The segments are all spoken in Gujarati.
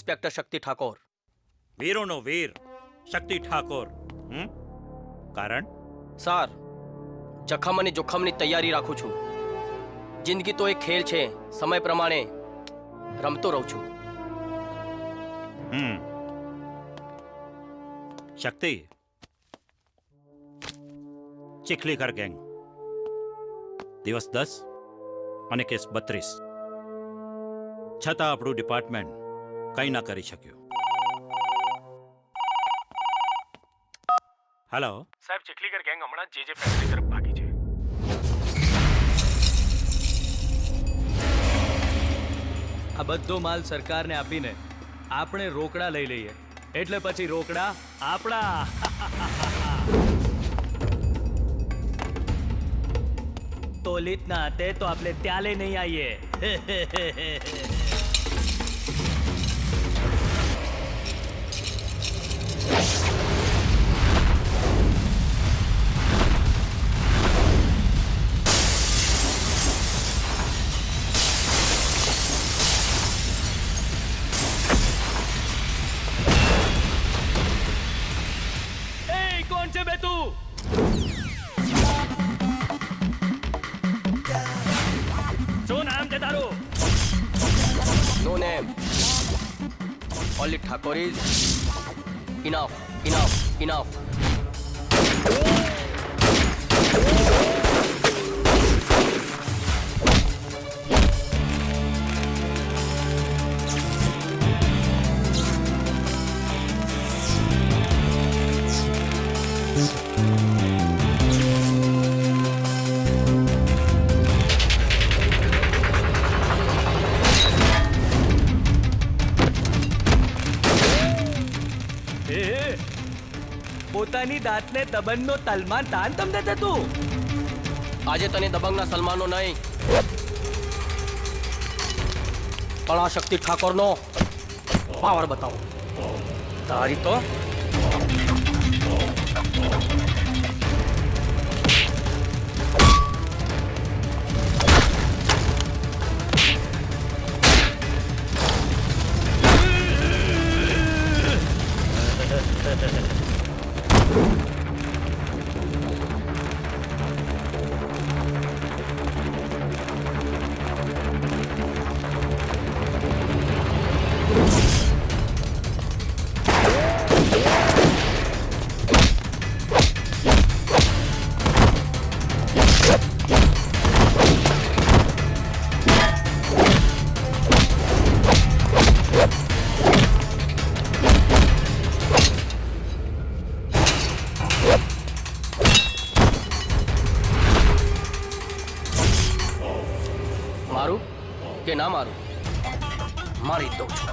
ઇન્સ્પેક્ટર શક્તિ ઠાકોર. વીરોનો વીર શક્તિ ઠાકોર. કારણ? સર, જખમ અને જોખમની તૈયારી રાખું છું. જિંદગી તો એક ખેલ છે, સમય પ્રમાણે રમતો રહું છું. શક્તિ, ચીખલીકર ગેંગ, દિવસ 10 અને કેસ 32. છતાં આપણું ડિપાર્ટમેન્ટ કંઈ ના કરી શક્યું. હેલો સાહેબ, ચીખલીકર ગેંગ હમણાં જે ફેક્ટરી તરફ ભાગી છે. આ બધો માલ સરકારને આપીને આપણે રોકડા લઈ લઈએ, એટલે પછી રોકડા આપણા. તો લીતના તે તો આપણે ત્યાલે નહીં આવીએ. કોણ છે બે તું? શું નામ છે તારું? No name. Only Thakor is enough, enough, enough. પોતાની દાંતને દબંગનો તલમાન તાન તમને દે તું. આજે તને દબંગના સલમાનો નહીં, પણ આ શક્તિ ઠાકોરનો પાવર બતાવો. તારી તો મારું કે ના મારું, મારી દઉં છું.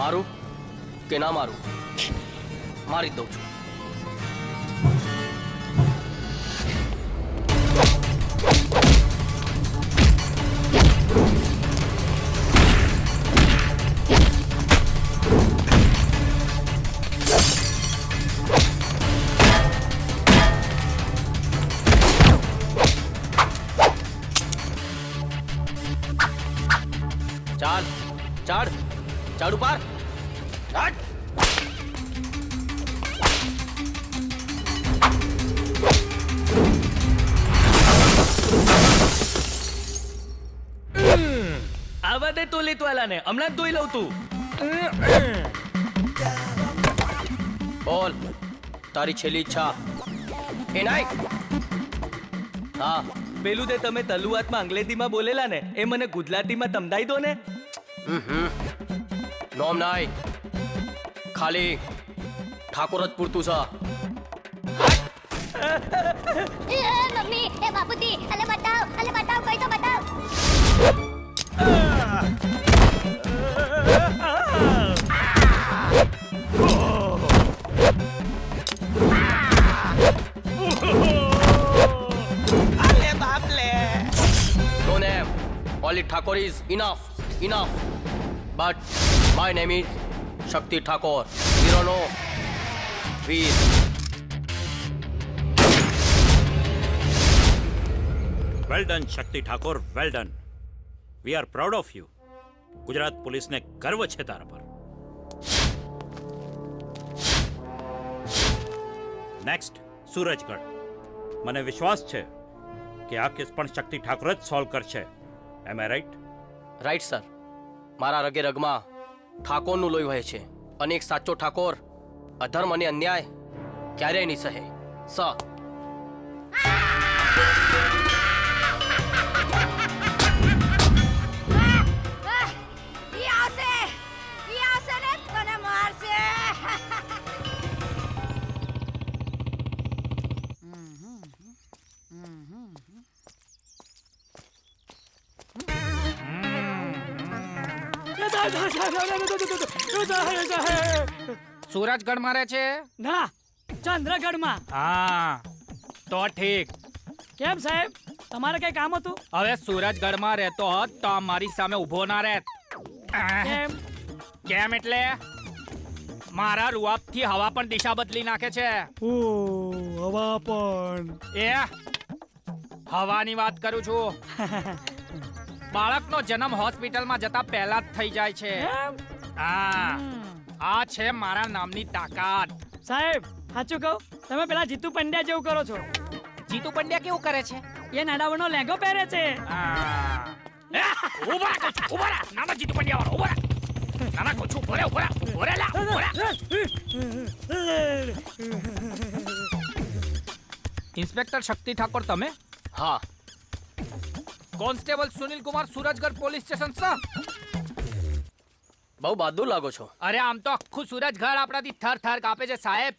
મારું કે ના મારું, મારી દઉં છું. ચાલ ચાડ ચાડ ઉપર. લેતો આલા ને, હમણાં જ ધોઈ લઉં તું. બોલ તારી છેલ્લી ઈચ્છા. એ નાય. હા પેલું તે તમે તલુઆતમાં અંગ્રેજીમાં બોલેલા ને, એ મને ગુજરાતીમાં સમજાઈ દો ને. નોમ નાય, ખાલી ઠાકોર જ પૂરતું છે. મમ્મી એ બાપુજી અલે બતાવ કઈ તો બતાવ. No name, only Thakur is enough. But my name is Shakti Thakur. Hirono Veer. Well done Shakti Thakor, well done. We are proud of you. Gujarat પોલીસને ગર્વ છે તારા પર. નેક્સ્ટ સુરજગઢ. મને વિશ્વાસ છે કે આ કેસ પણ શક્તિ ઠાકોર જ સોલ્વ કરશે. એમ આઈ રાઈટ? Right sir. મારા રગે રગમાં ઠાકોરનું લોહી વહે છે અને એક સાચો ઠાકોર અધર્મ અને અન્યાય ક્યારેય નહીં સહે. સર ઈ આવશે ને તને મારશે. સુરજગઢમાં રહે છે? ના, ચંદ્રગઢમાં. હા તો ઠીક. કેમ સાહેબ, તમારે કઈ કામ હતું? હવે સુરજગઢમાં રહેતો હોત તો મારી સામે ઊભો ના રહેત. કેમ? કેમ એટલે મારા રૂઆબથી હવા પણ દિશા બદલી નાખે છે. ઓ, હવા પણ. એ હવાની વાત કરું છું. બાળકનો જન્મ હોસ્પિટલમાં જતા પહેલા જ થઈ જાય છે. હા, આ છે મારા નામની તાકાત. સાહેબ સાચું કહું, તમે પેલા જીતુ પંડ્યા જેવું કરો છો. જીતુ પંડ્યા કેવું કરે છે? એ નાડાવડનો લેંઘો પહેરે છે. ઉભા રહા, નાના જીતુ પંડ્યા વાળો ઉભા રહા. નાના કોચું ઉભો રહે, ઉભો રહે લા, ઉભો રહે. ઇન્સ્પેક્ટર શક્તિ ઠાકોર તમે? હા. Constable Sunil Kumar, Surajgarh police station sir. બહુ બહાદુર લાગો છો. અરે આમ તો આખું સુરજગઢ આપણાથી થર થર કાપે છે સાહેબ.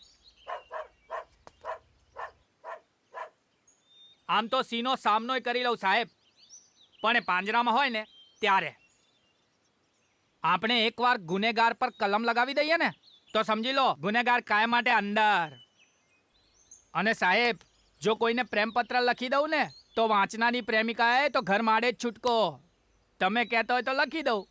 આમ તો સીનો સામનો કરી લઉં સાહેબ, પણ એ પાંજરામાં હોય ને ત્યારે. આપણે એકવાર ગુનેગાર પર કલમ લગાવી દઈએ ને તો સમજી લો ગુનેગાર કાયમ માટે અંદર. અને સાહેબ જો કોઈને પ્રેમપત્ર લખી દઉં ને તો વાંચનારી પ્રેમિકાએ તો ઘર માડે જ છૂટકો. તમે કહેતો હોય તો લખી દઉં.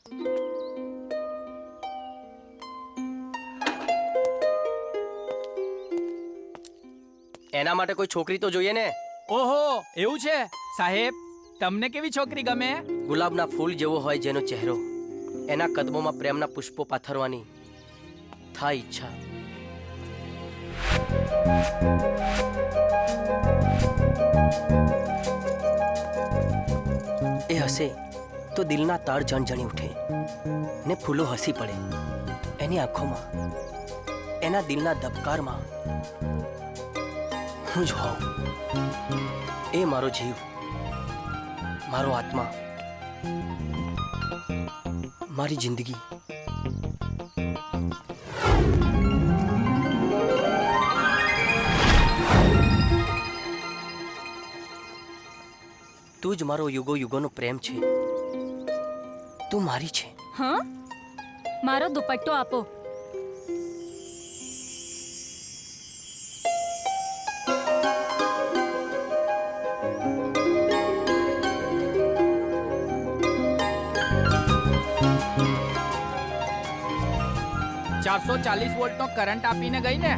એના માટે કોઈ છોકરી તો જોઈએ ને. ઓહો, એવું છે સાહેબ? તમને કેવી છોકરી ગમે? ગુલાબના ફૂલ જેવો હોય જેનો ચહેરો, એના કદમોમાં પ્રેમના પુષ્પો પાથરવાની થાય ઈચ્છા. એ હસે તો દિલના તાર જણજણી ઉઠે ને ફૂલો હસી પડે એની આંખોમાં, એના દિલના ધબકારમાં હું જ હોઉં. એ મારો જીવ, મારો આત્મા, મારી જિંદગી. તું જ મારો યુગો યુગોનો પ્રેમ છે. તું મારી છે. હા, મારો દુપટ્ટો આપો. $440 વોલ્ટનો કરંટ આપીને ગઈ ને